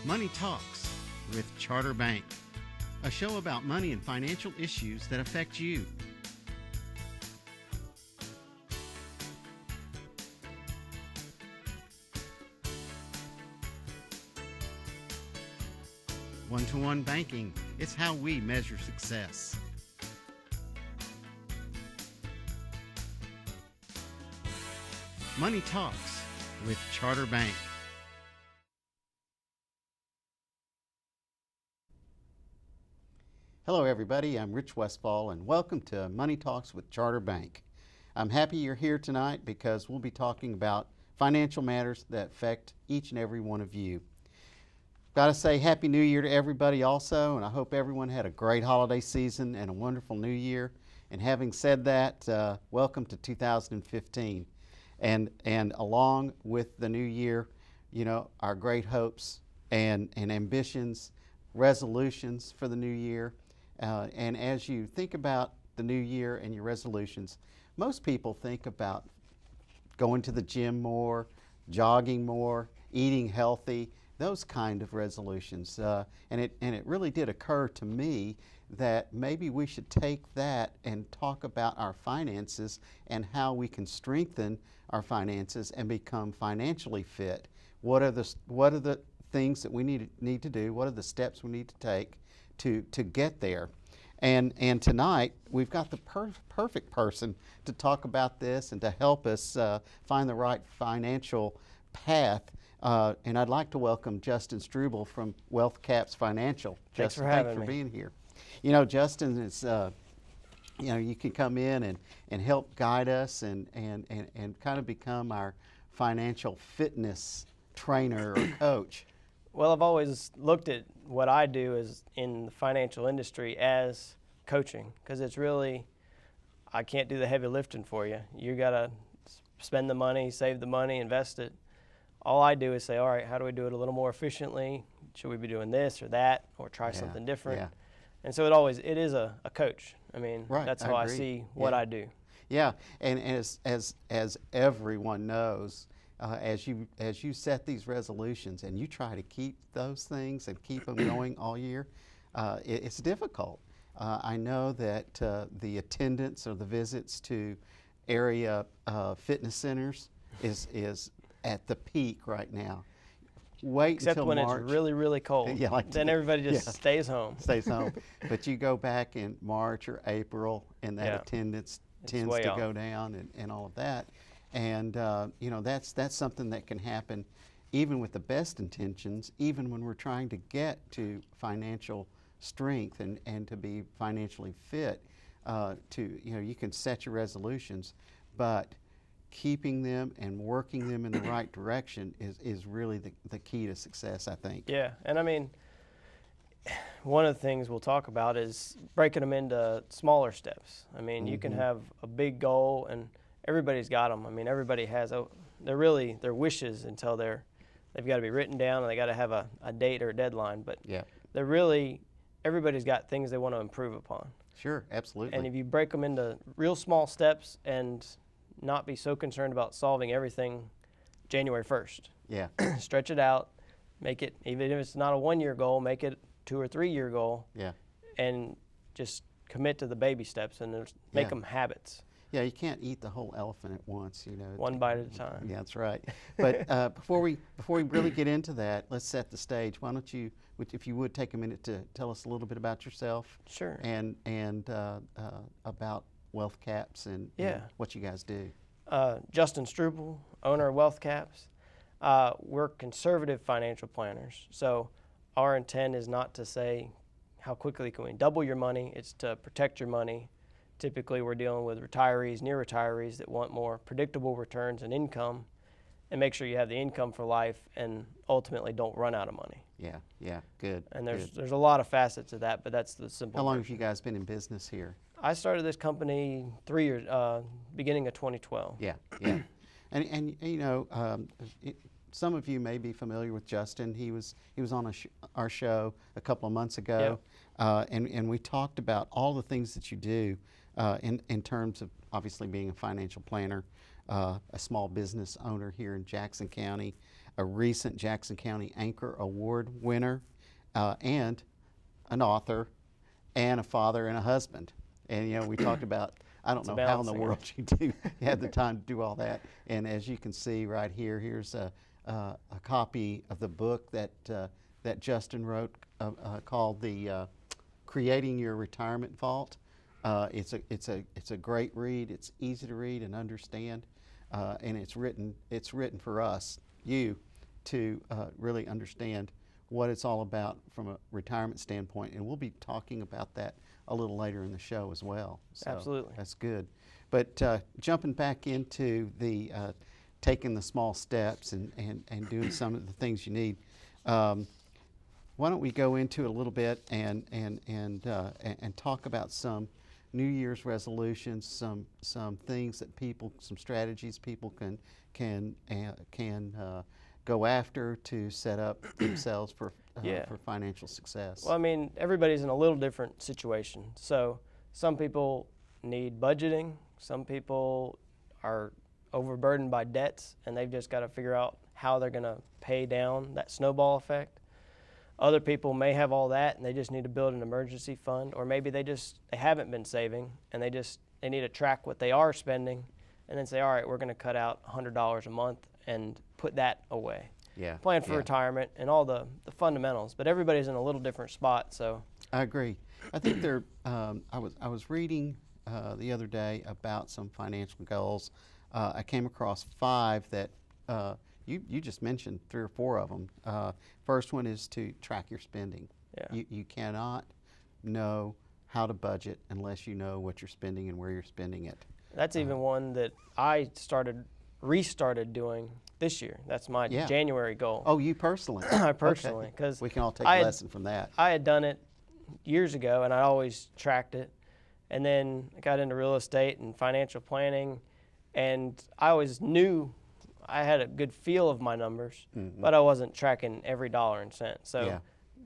Money Talks with Charter Bank, a show about money and financial issues that affect you. One-to-one banking, it's how we measure success. Money Talks with Charter Bank. Hello everybody, I'm Rich Westfall and welcome to Money Talks with Charter Bank. I'm happy you're here tonight because we'll be talking about financial matters that affect each and every one of you. Got to say Happy New Year to everybody also, and I hope everyone had a great holiday season and a wonderful new year. And having said that, welcome to 2015. And along with the new year, you know, our great hopes and ambitions, resolutions for the new year. And as you think about the new year and your resolutions, most people think about going to the gym more, jogging more, eating healthy, those kind of resolutions. And it really did occur to me that maybe we should take that and talk about our finances and how we can strengthen our finances and become financially fit. What are the things that we need to do? What are the steps we need to take to get there? And tonight we've got the perfect person to talk about this and to help us find the right financial path. And I'd like to welcome Justin Struble from Wealth Caps Financial. Thanks Justin, for having thanks for me. being here. You know, Justin is, you know, you can come in and help guide us and kind of become our financial fitness trainer or coach. Well, I've always looked at what I do as in the financial industry as coaching, because it's really, I can't do the heavy lifting for you. You got to spend the money, save the money, invest it. All I do is say, all right, how do we do it a little more efficiently? Should we be doing this or that, or try something different? Yeah. And so it is a coach. I mean, right, that's how I see what I do. Yeah, and as everyone knows, as you set these resolutions and you try to keep those things and keep them going all year, it's difficult. I know that the attendance or the visits to area fitness centers is at the peak right now. Wait Except until when March. it's really, really cold. Yeah, then everybody just stays home. Stays home. But you go back in March or April, and that attendance tends to go down and all of that. And you know, that's something that can happen even with the best intentions, even when we're trying to get to financial strength and to be financially fit. You know, you can set your resolutions, but keeping them and working them in the right direction is really the key to success, I think. Yeah, and I mean, one of the things we'll talk about is breaking them into smaller steps. I mean, you can have a big goal, and everybody's got them. I mean, everybody has, they're really their wishes until they've got to be written down, and they got to have a date or a deadline. But they're really, everybody's got things they want to improve upon. Sure, absolutely. And if you break them into real small steps and not be so concerned about solving everything January 1st. Yeah. Stretch it out, make it, even if it's not a 1-year goal, make it 2 or 3 year goal. Yeah. And just commit to the baby steps and make them habits. Yeah, you can't eat the whole elephant at once, you know. One bite at a time. Yeah, that's right. But before we really get into that, let's set the stage. Why don't you, if you would, take a minute to tell us a little bit about yourself. Sure. And about Wealth Caps and what you guys do. Justin Struble, owner of Wealth Caps. We're conservative financial planners. So our intent is not to say how quickly can we double your money. It's to protect your money. Typically we're dealing with retirees, near retirees that want more predictable returns and income, and make sure you have the income for life and ultimately don't run out of money. Yeah, good. And there's a lot of facets to that, but that's the simple How long version. have you guys been in business here? I started this company 3 years, beginning of 2012. Yeah. And you know, some of you may be familiar with Justin. He was on our show a couple of months ago, and we talked about all the things that you do in terms of obviously being a financial planner, a small business owner here in Jackson County. a recent Jackson County Anchor Award winner, and an author, and a father and a husband. And you know, we talked about, I don't It's a know how in the balancing world you had the time to do all that. And as you can see right here, here's a copy of the book that that Justin wrote called the Creating Your Retirement Vault. It's a great read. It's easy to read and understand, and it's written for us, you, to really understand what it's all about from a retirement standpoint. And we'll be talking about that a little later in the show as well. So Absolutely. that's good. But jumping back into the taking the small steps and doing some of the things you need. Why don't we go into it a little bit and talk about some New Year's resolutions, some things that some strategies people can go after to set up themselves for financial success. Well, I mean, everybody's in a little different situation. So some people need budgeting. Some people are overburdened by debts, and they've just got to figure out how they're going to pay down that snowball effect. Other people may have all that, and they just need to build an emergency fund, or maybe they haven't been saving, and they need to track what they are spending, and then say, all right, we're going to cut out $100 a month and put that away. Yeah. Plan for retirement and all the fundamentals, but everybody's in a little different spot. So I agree. I think I was reading the other day about some financial goals. I came across 5 that you just mentioned 3 or 4 of them. First one is to track your spending. Yeah. You cannot know how to budget unless you know what you're spending and where you're spending it. That's even one that I restarted doing this year. That's my January goal. Oh, you personally? I personally, because we can all take a lesson from that. I had done it years ago, and I always tracked it, and then I got into real estate and financial planning, and I always knew I had a good feel of my numbers, but I wasn't tracking every dollar and cent. So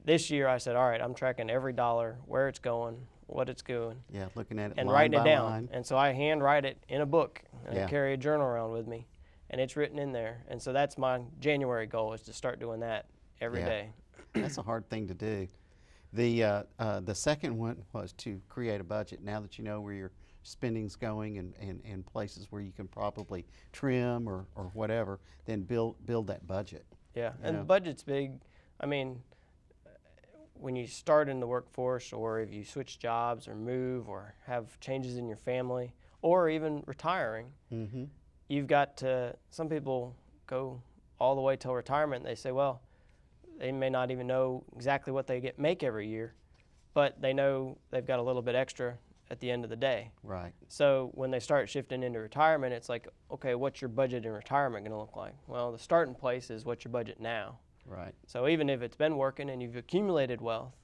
this year I said, all right, I'm tracking every dollar, where it's going, what it's doing. Yeah, looking at it and line writing by it down. line. And so I handwrite it in a book, and I carry a journal around with me, and it's written in there. And so that's my January goal, is to start doing that every day. That's a hard thing to do. The second one was to create a budget. Now that you know where your spending's going and places where you can probably trim or whatever, then build that budget. Yeah, and the budget's big. I mean, when you start in the workforce, or if you switch jobs or move or have changes in your family, or even retiring, you've got to, some people go all the way till retirement, and they say, well, they may not even know exactly what they make every year, but they know they've got a little bit extra at the end of the day. Right. So when they start shifting into retirement, it's like, okay, what's your budget in retirement going to look like? Well, the starting place is what's your budget now. Right. So even if it's been working and you've accumulated wealth,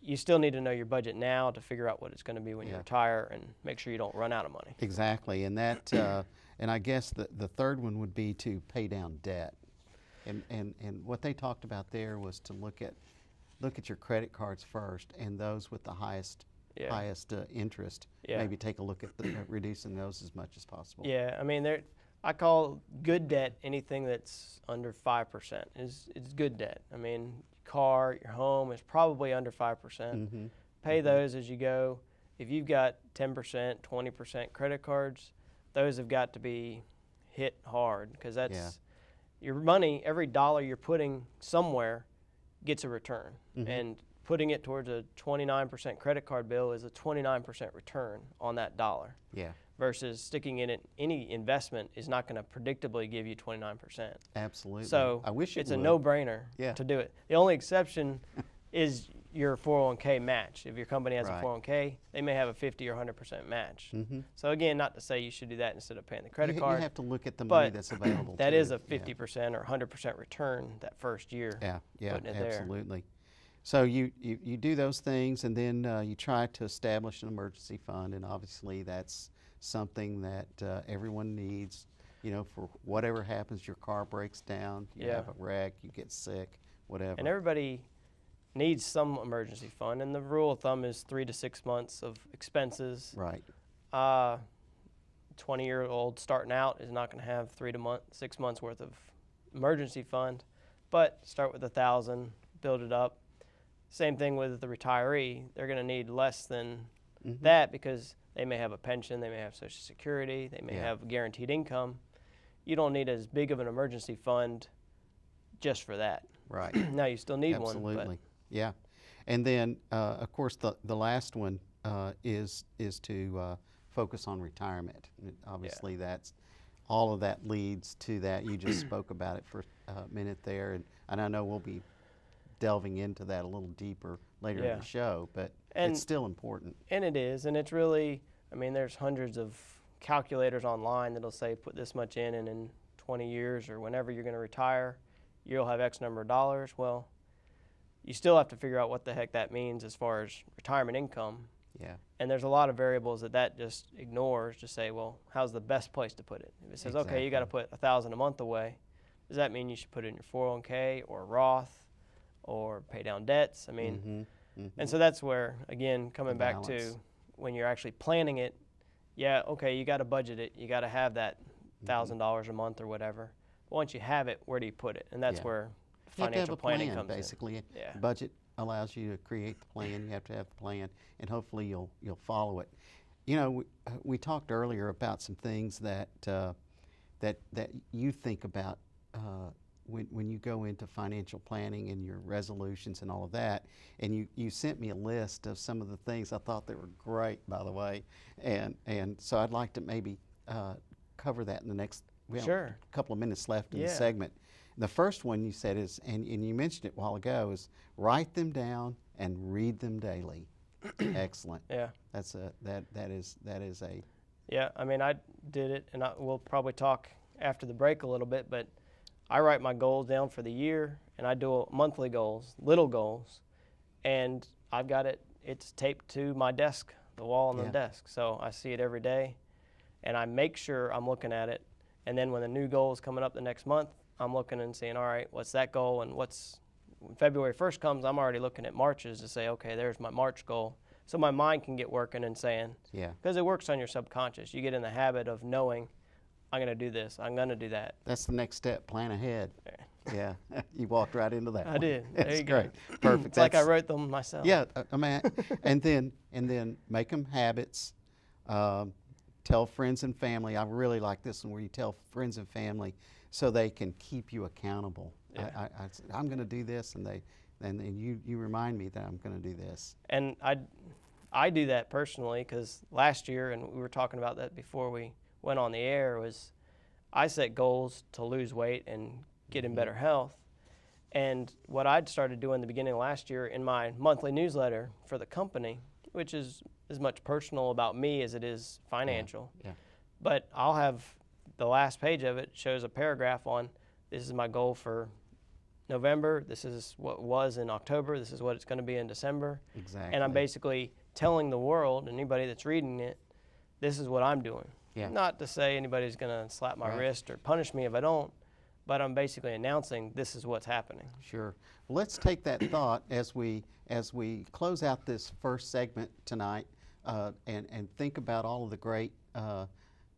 you still need to know your budget now to figure out what it's going to be when you retire and make sure you don't run out of money. Exactly, and that, and I guess the third one would be to pay down debt, and what they talked about there was to look at your credit cards first, and those with the highest interest. Maybe take a look at reducing those as much as possible. Yeah, I mean, I call good debt anything that's under 5% is good debt. I mean, car, your home is probably under 5%. Pay those as you go. If you've got 10%, 20% credit cards, those have got to be hit hard, because that's your money. Every dollar you're putting somewhere gets a return, and putting it towards a 29% credit card bill is a 29% return on that dollar. Yeah. Versus sticking in it, any investment is not going to predictably give you 29%. Absolutely. So I wish it's it would. a no-brainer to do it. The only exception is your 401k match. If your company has a 401k, they may have a 50 or 100% match. So again, not to say you should do that instead of paying the credit card. You have to look at the money that's available. That is a 50% or 100% return that first year. Yeah, putting it absolutely. So you do those things, and then you try to establish an emergency fund, and obviously that's something that everyone needs. You know, for whatever happens, your car breaks down, you have a wreck, you get sick, whatever. And everybody needs some emergency fund, and the rule of thumb is 3 to 6 months of expenses. Right. 20-year-old starting out is not going to have 3 to 6 months worth of emergency fund, but start with 1,000, build it up. Same thing with the retiree. They're going to need less than that because they may have a pension, they may have Social Security, they may have guaranteed income. You don't need as big of an emergency fund just for that. Right. Now you still need one. Absolutely. Yeah. And then, of course, the last one is to focus on retirement. Obviously, that's all of that leads to that. You just spoke about it for a minute there, and I know we'll be delving into that a little deeper later in the show, but it's still important. And it is, and it's really, I mean, there's hundreds of calculators online that'll say put this much in, and in 20 years or whenever you're going to retire, you'll have X number of dollars. Well, you still have to figure out what the heck that means as far as retirement income. Yeah. And there's a lot of variables that just ignores to say, well, how's the best place to put it? If it says, okay, you got to put 1,000 a month away, does that mean you should put it in your 401k or Roth or pay down debts? I mean, and so that's where, again, coming back to when you're actually planning it, yeah, okay, you got to budget it. You got to have that $1,000 a month or whatever. But once you have it, where do you put it? And that's where financial planning comes basically. in. Yeah. Budget allows you to create the plan. You have to have the plan, and hopefully you'll follow it. You know, we talked earlier about some things that that you think about when you go into financial planning and your resolutions and all of that. And you sent me a list of some of the things I thought they were great, by the way. And so I'd like to maybe cover that in the next couple of minutes left in the segment. The first one you said is, and you mentioned it a while ago, is write them down and read them daily. Excellent. Yeah. That's that is a. Yeah, I mean, I did it, and we'll probably talk after the break a little bit, but I write my goals down for the year, and I do monthly goals, little goals, and I've got it, it's taped to my desk, the wall on the desk, so I see it every day, and I make sure I'm looking at it, and then when the new goal is coming up the next month, I'm looking and saying, all right, what's that goal, and when February 1st comes, I'm already looking at Marches to say, okay, there's my March goal. So my mind can get working and saying, because it works on your subconscious. You get in the habit of knowing, I'm going to do this, I'm going to do that. That's the next step, plan ahead. Yeah, you walked right into that. I did. That's there you great. Go. Perfect. It's like I wrote them myself. Yeah, I mean, and then make them habits. Tell friends and family. I really like this one where you tell friends and family so they can keep you accountable. Yeah. I'm going to do this, and you remind me that I'm going to do this. And I do that personally because last year, and we were talking about that before we went on the air, was I set goals to lose weight and get in better health. And what I'd started doing the beginning of last year in my monthly newsletter for the company, which is as much personal about me as it is financial. Yeah. But I'll have the last page of it shows a paragraph on this is my goal for November, this is what was in October, this is what it's going to be in December. Exactly. And I'm basically telling the world, anybody that's reading it, this is what I'm doing. Yeah. Not to say anybody's going to slap my wrist or punish me if I don't, but I'm basically announcing this is what's happening. Sure. Well, let's take that thought as we close out this first segment tonight and think about all of the great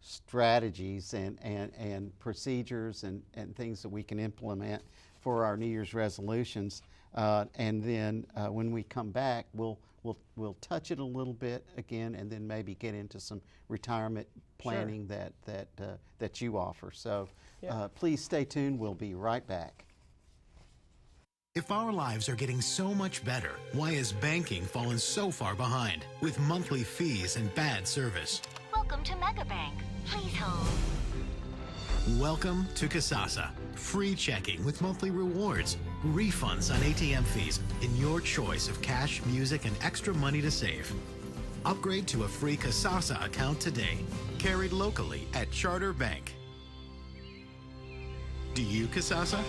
strategies and procedures and things that we can implement for our New Year's resolutions. And then when we come back, we'll touch it a little bit again, and then maybe get into some retirement planning that you offer. So please stay tuned. We'll be right back. If our lives are getting so much better, why has banking fallen so far behind with monthly fees and bad service? Welcome to Megabank. Please hold. Welcome to Kasasa. Free checking with monthly rewards, refunds on ATM fees, and your choice of cash, music, and extra money to save. Upgrade to a free Kasasa account today. Carried locally at Charter Bank. Do you Kasasa?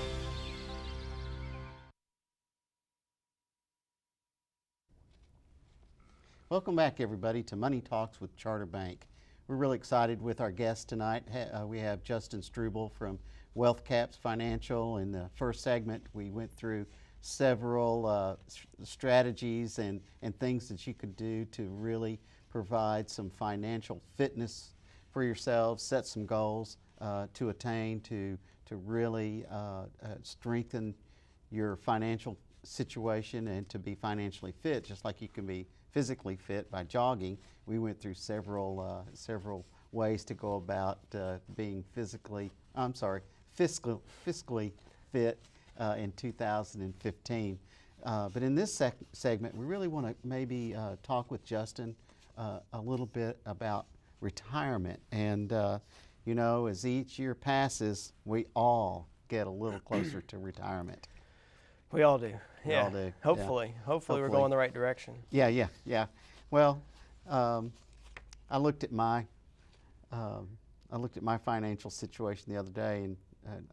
Welcome back, everybody, to Money Talks with Charter Bank. We're really excited with our guest tonight. We have Justin Struble from Wealth Caps Financial. In the first segment, we went through several strategies and things that you could do to really provide some financial fitness for yourselves, set some goals to attain, to really strengthen your financial situation and to be financially fit, just like you can be physically fit by jogging. We went through several ways to go about being fiscally fit in 2015. But in this segment, we really want to maybe talk with Justin a little bit about retirement. And you know, as each year passes, we all get a little closer to retirement. We all do. We Yeah. all do. Hopefully. Hopefully we're going the right direction. Yeah. Well, I looked at my financial situation the other day, and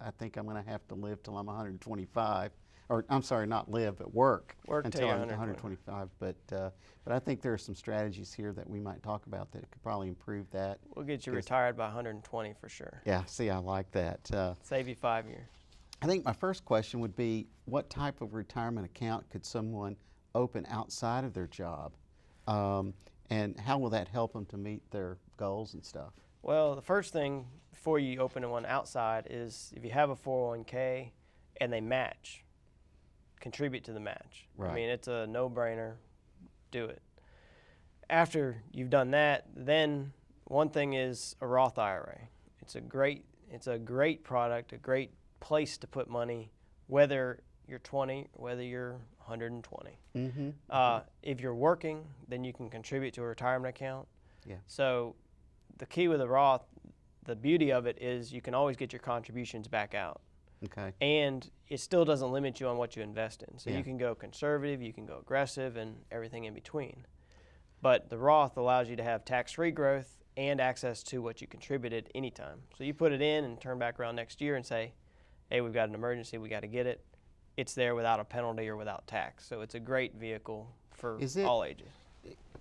I think I'm going to have to live till I'm 125, or I'm sorry, not live, but work until till I'm you're 125. But I think there are some strategies here that we might talk about that could probably improve that. We'll get you retired by 120 for sure. Yeah. See, I like that. Save you 5 years. I think my first question would be, what type of retirement account could someone open outside of their job? And how will that help them to meet their goals and stuff? Well, the first thing before you open one outside is if you have a 401k and they match, contribute to the match. Right. I mean, it's a no-brainer. Do it. After you've done that, then one thing is a Roth IRA. It's a great product, a great place to put money, whether you're 20 or whether you're 120. Mm-hmm. If you're working, then you can contribute to a retirement account. Yeah. So the key with a Roth, the beauty of it is you can always get your contributions back out. Okay. And it still doesn't limit you on what you invest in. So Yeah. you can go conservative, you can go aggressive, and everything in between. But the Roth allows you to have tax-free growth and access to what you contributed anytime. So you put it in and turn back around next year and say, hey, we've got an emergency, we got to get it. It's there without a penalty or without tax. So it's a great vehicle for all ages.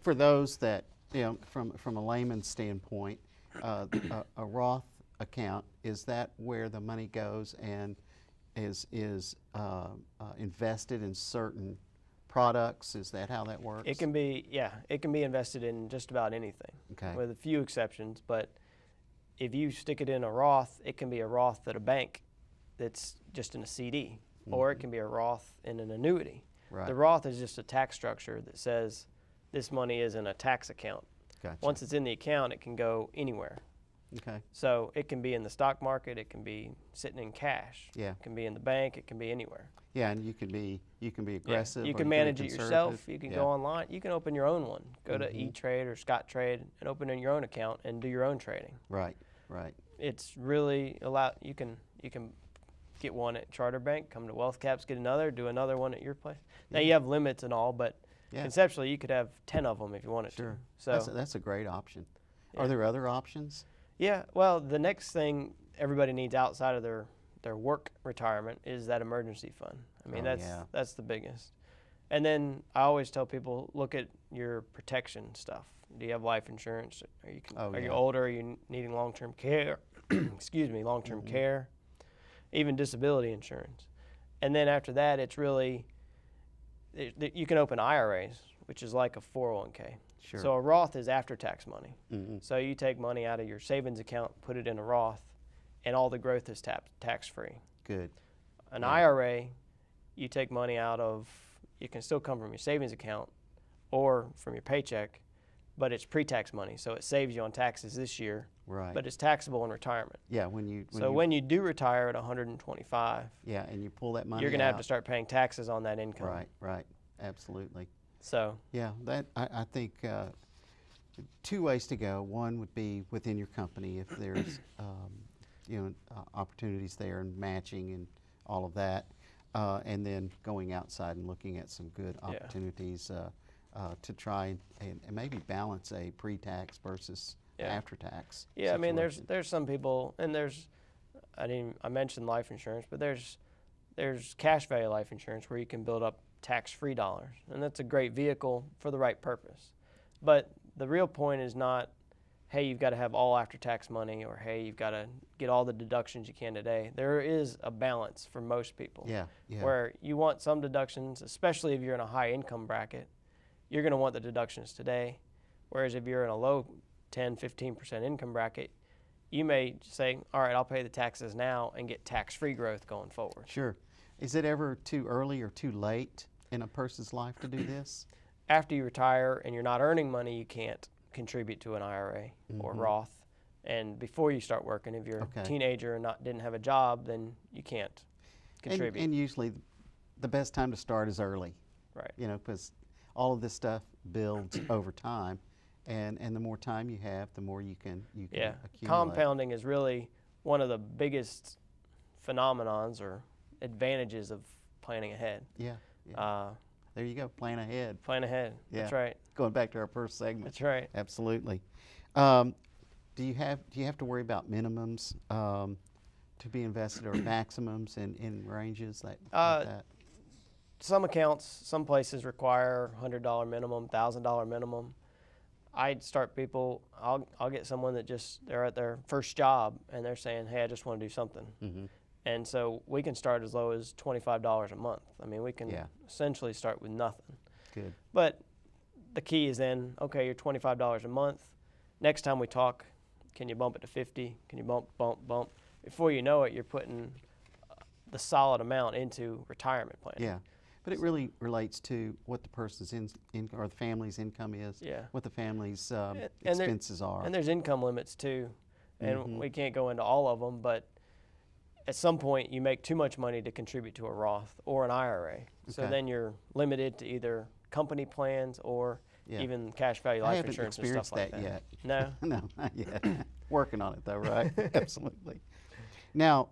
For those that, you know, from a layman's standpoint, a Roth account, is that where the money goes and is invested in certain products? Is that how that works? It can be, yeah, it can be invested in just about anything, Okay. with a few exceptions. But if you stick it in a Roth, it can be a Roth at a bank that's just in a CD, or it can be a Roth in an annuity. Right. The Roth is just a tax structure that says this money is in a tax account. Gotcha. Once it's in the account, it can go anywhere. Okay. So it can be in the stock market, it can be sitting in cash. Yeah. It can be in the bank, it can be anywhere. Yeah, and you can be aggressive. You or can be manage it conservative. yourself. You can Yeah. go online. You can open your own one. Go to E-Trade or Scottrade and open in your own account and do your own trading. Right. It's really you can get one at Charter Bank, come to Wealth Caps, get another, do another one at your place. Now you have limits and all, but conceptually you could have 10 of them if you wanted Sure. to. So That's a great option. Yeah. Are there other options? yeah, well, the next thing everybody needs outside of their work retirement is that emergency fund. I mean, that's the biggest. And then I always tell people, look at your protection stuff. Do you have life insurance? Are you older? Are you needing long-term care? Excuse me, long-term care, even disability insurance. And then after that, it's really, you can open IRAs, which is like a 401k. Sure. So a Roth is after-tax money. Mm-hmm. So you take money out of your savings account, put it in a Roth, and all the growth is tax-free. Good. An IRA, you take money out of, it can still come from your savings account or from your paycheck, but it's pre-tax money, so it saves you on taxes this year. Right. But it's taxable in retirement. Yeah, when you do retire at 125, yeah, and you pull that money you're going to have out. to start paying taxes on that income. Right, absolutely. So Yeah, that I think two ways to go. One would be within your company if there's opportunities there and matching and all of that, and then going outside and looking at some good opportunities to try and maybe balance a pre-tax versus after-tax. yeah, I mean, situation. there's some people, and I mentioned life insurance, but there's cash value life insurance where you can build up tax-free dollars, and that's a great vehicle for the right purpose. But the real point is not, hey, you've got to have all after-tax money, or hey, you've got to get all the deductions you can today. There is a balance for most people. Yeah. Where you want some deductions, especially if you're in a high income bracket, you're going to want the deductions today. Whereas if you're in a low 10, 15% income bracket, you may say, all right, I'll pay the taxes now and get tax-free growth going forward. Sure. Is it ever too early or too late in a person's life to do this? After you retire and you're not earning money, you can't contribute to an IRA or Roth. And before you start working, if you're a teenager and didn't have a job, then you can't contribute. And usually the best time to start is early. Right. You know, because all of this stuff builds over time. And the more time you have, the more you can accumulate. Compounding is really one of the biggest phenomenons or advantages of planning ahead. Yeah. There you go, plan ahead. Plan ahead. Yeah. That's right. Going back to our first segment. That's right. Absolutely. Do you have to worry about minimums to be invested or maximums in ranges like that? Some accounts, some places require $100 minimum, $1,000 minimum. I'd start people. I'll get someone that they're at their first job and they're saying, hey, I just want to do something. And so we can start as low as $25 a month. I mean, we can essentially start with nothing. Good. But the key is then, okay, you're $25 a month. Next time we talk, can you bump it to 50? Can you bump? Before you know it, you're putting the solid amount into retirement planning. Yeah. But it really relates to what the person's or the family's income is, what the family's expenses are. And there's income limits too, and we can't go into all of them, but at some point you make too much money to contribute to a Roth or an IRA. So then you're limited to either company plans or even cash value life insurance and stuff like that. I haven't experienced that yet. No? No, not yet. Working on it though, right? Absolutely. Now,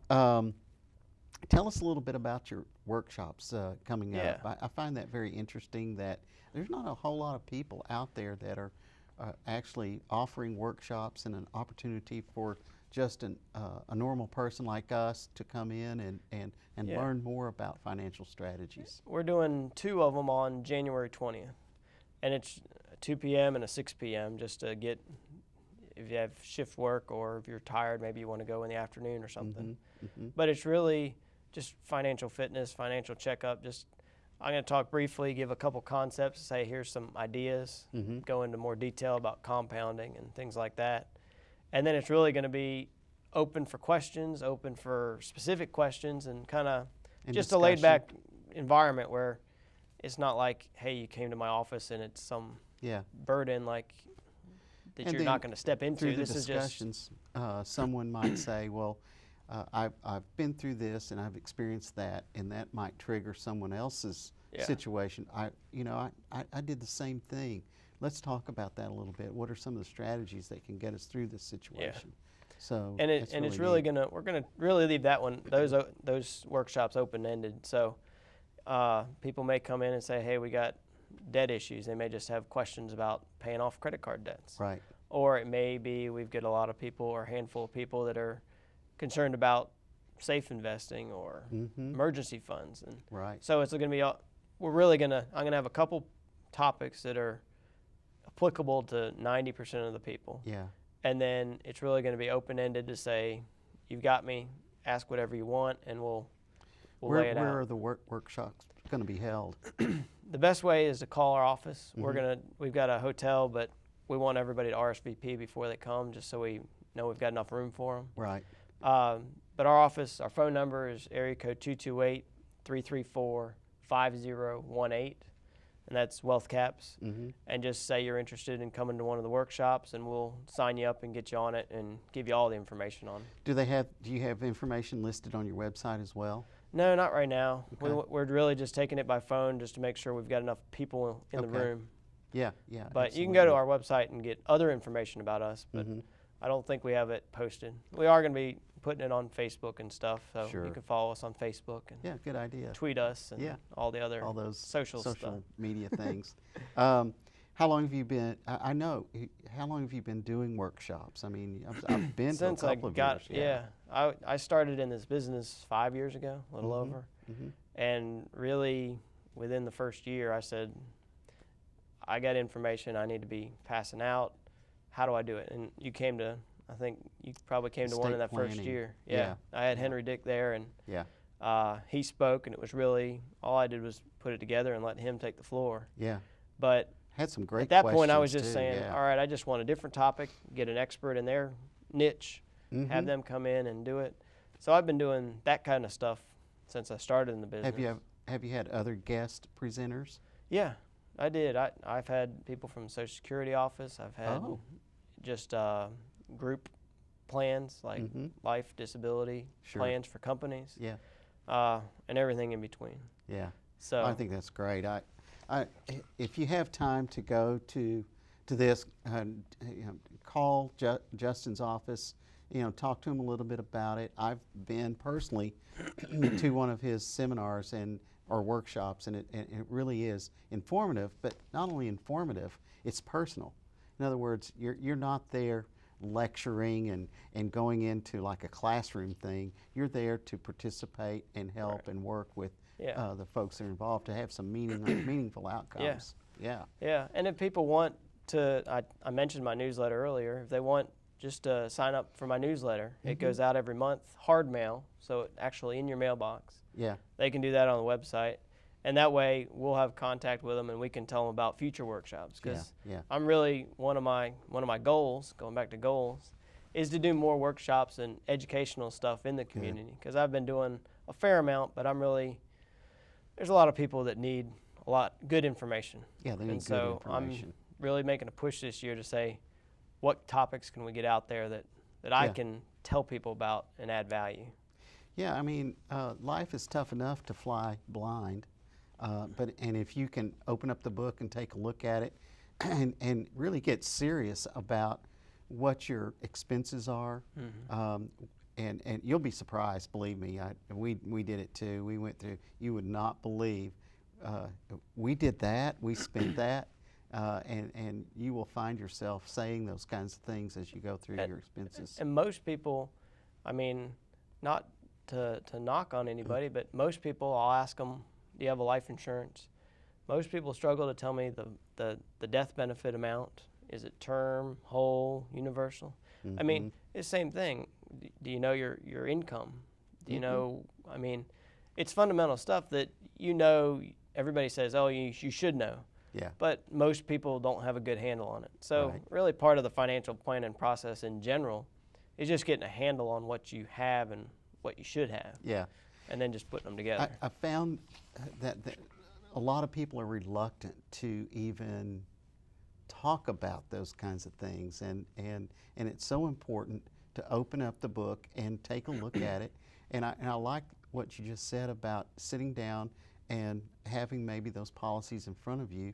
tell us a little bit about your workshops coming up. I find that very interesting that there's not a whole lot of people out there that are actually offering workshops and an opportunity for just a normal person like us to come in and learn more about financial strategies. We're doing 2 of them on January 20th, and it's 2 p.m. and a 6 p.m. just to get, if you have shift work or if you're tired, maybe you want to go in the afternoon or something. But it's really just financial fitness, financial checkup. I'm going to talk briefly, give a couple concepts, say here's some ideas, go into more detail about compounding and things like that. And then it's really going to be open for questions, open for specific questions, and kind of just a laid back environment where it's not like, hey, you came to my office and it's some burden like that you're not going to step into. Through the discussions, someone might say, well, I've been through this and I've experienced that, and that might trigger someone else's situation. I did the same thing. Let's talk about that a little bit. What are some of the strategies that can get us through this situation? So it's really we're gonna really leave that one, those workshops open ended. So people may come in and say, hey, we got debt issues. They may just have questions about paying off credit card debts. Right. Or it may be we've got a lot of people or a handful of people that are concerned about safe investing or emergency funds. And so it's going to be, I'm going to have a couple topics that are applicable to 90% of the people. Yeah. And then it's really going to be open-ended to say, you've got me, ask whatever you want, and we'll lay it out. Where are the workshops going to be held? The best way is to call our office. We've got a hotel, but we want everybody to RSVP before they come, just so we know we've got enough room for them. Right. But our office, our phone number is area code 228-334-5018, and that's Wealth Caps. And just say you're interested in coming to one of the workshops, and we'll sign you up and get you on it and give you all the information on it. Do you have information listed on your website as well? No, not right now. Okay. We're really just taking it by phone just to make sure we've got enough people in the room. Yeah. But absolutely. You can go to our website and get other information about us, but I don't think we have it posted. We are going to be putting it on Facebook and stuff, so you can follow us on Facebook and good idea. Tweet us and all the other social media things. How long have you been? I know. How long have you been doing workshops? I mean, I've been since to a couple of years. I started in this business 5 years ago, a little over, and really within the first year, I said, I got information I need to be passing out. How do I do it? And I think you probably came to one in that first year. Yeah. I had Henry Dick there, and he spoke, and it was really, all I did was put it together and let him take the floor. Yeah. But had some great at that point, I was just too, saying, all right, I just want a different topic, get an expert in their niche, have them come in and do it. So I've been doing that kind of stuff since I started in the business. Have you had other guest presenters? Yeah, I did. I've had people from the Social Security office. I've had just group plans like life, disability plans for companies. Yeah. And everything in between. Yeah. So I think that's great. If you have time to go to this, call Justin's office. Talk to him a little bit about it. I've been personally to one of his seminars or workshops, and it really is informative. But not only informative, it's personal. In other words, you're not there lecturing and going into like a classroom thing. You're there to participate and help and work with the folks that are involved to have some meaningful outcomes. Yeah, and if people want to, I mentioned my newsletter earlier, if they want just to sign up for my newsletter, it goes out every month, hard mail, so it's actually in your mailbox. Yeah. They can do that on the website. And that way, we'll have contact with them, and we can tell them about future workshops. Because I'm really one of my goals, going back to goals, is to do more workshops and educational stuff in the community. Because I've been doing a fair amount, but there's a lot of people that need good information. Yeah, they need good information. I'm really making a push this year to say, what topics can we get out there that I can tell people about and add value? Yeah, I mean, life is tough enough to fly blind. But if you can open up the book and take a look at it and really get serious about what your expenses are, and you'll be surprised, believe me. We did it too. We went through, you would not believe, we did that, we spent that, and you will find yourself saying those kinds of things as you go through your expenses. And most people, I mean, not to knock on anybody, but most people, I'll ask them, do you have a life insurance? Most people struggle to tell me the death benefit amount. Is it term, whole, universal? I mean, it's the same thing. Do you know your income? Do you know, I mean, it's fundamental stuff that everybody says, oh, you should know. Yeah. But most people don't have a good handle on it. So really part of the financial planning process in general is just getting a handle on what you have and what you should have. Yeah. And then just putting them together. I found that a lot of people are reluctant to even talk about those kinds of things, and it's so important to open up the book and take a look at it. And I like what you just said about sitting down and having maybe those policies in front of you,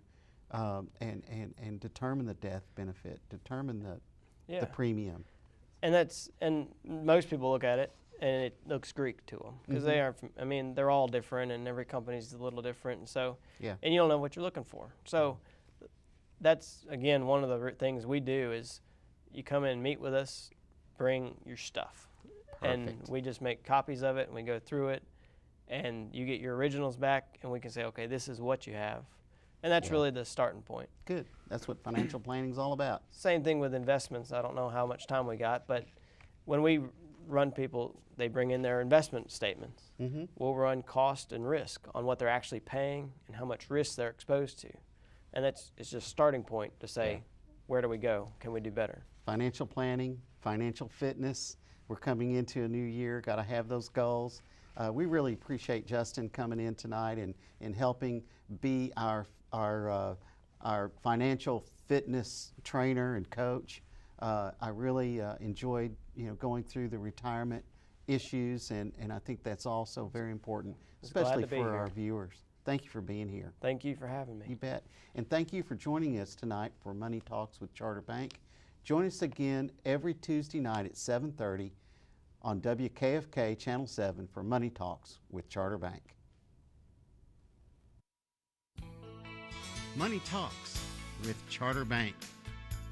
and determine the death benefit, determine the premium. And most people look at it and it looks Greek to them because they aren't. I mean, they're all different, and every company's a little different, and so and you don't know what you're looking for. So that's again one of the things we do is you come in and meet with us, bring your stuff, and we just make copies of it and we go through it, and you get your originals back, and we can say, okay, this is what you have, and that's really the starting point. Good. That's what financial planning is all about. Same thing with investments. I don't know how much time we got, but when we run people, they bring in their investment statements. We'll run cost and risk on what they're actually paying and how much risk they're exposed to. And it's just a starting point to say, where do we go? Can we do better? Financial planning, financial fitness. We're coming into a new year, got to have those goals. We really appreciate Justin coming in tonight and helping be our financial fitness trainer and coach. I really enjoyed going through the retirement issues, and I think that's also very important, especially for our viewers. Thank you for being here. Thank you for having me. You bet. And thank you for joining us tonight for Money Talks with Charter Bank. Join us again every Tuesday night at 7:30 on WKFK Channel 7 for Money Talks with Charter Bank. Money Talks with Charter Bank,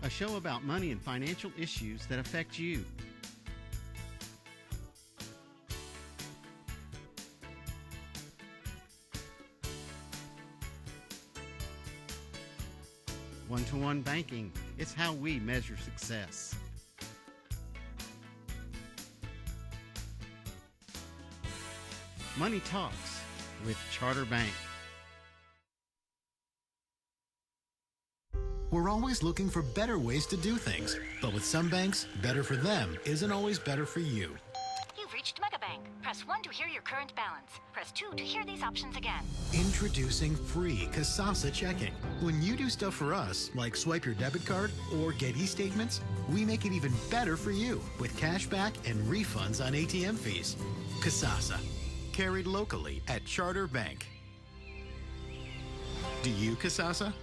a show about money and financial issues that affect you. One-to-one banking, it's how we measure success. Money Talks with Charter Bank. We're always looking for better ways to do things. But with some banks, better for them isn't always better for you. You've reached Megabank. Press 1 to hear your current balance. Press 2 to hear these options again. Introducing free Kasasa checking. When you do stuff for us, like swipe your debit card or get e-statements, we make it even better for you with cash back and refunds on ATM fees. Kasasa, carried locally at Charter Bank. Do you, Kasasa?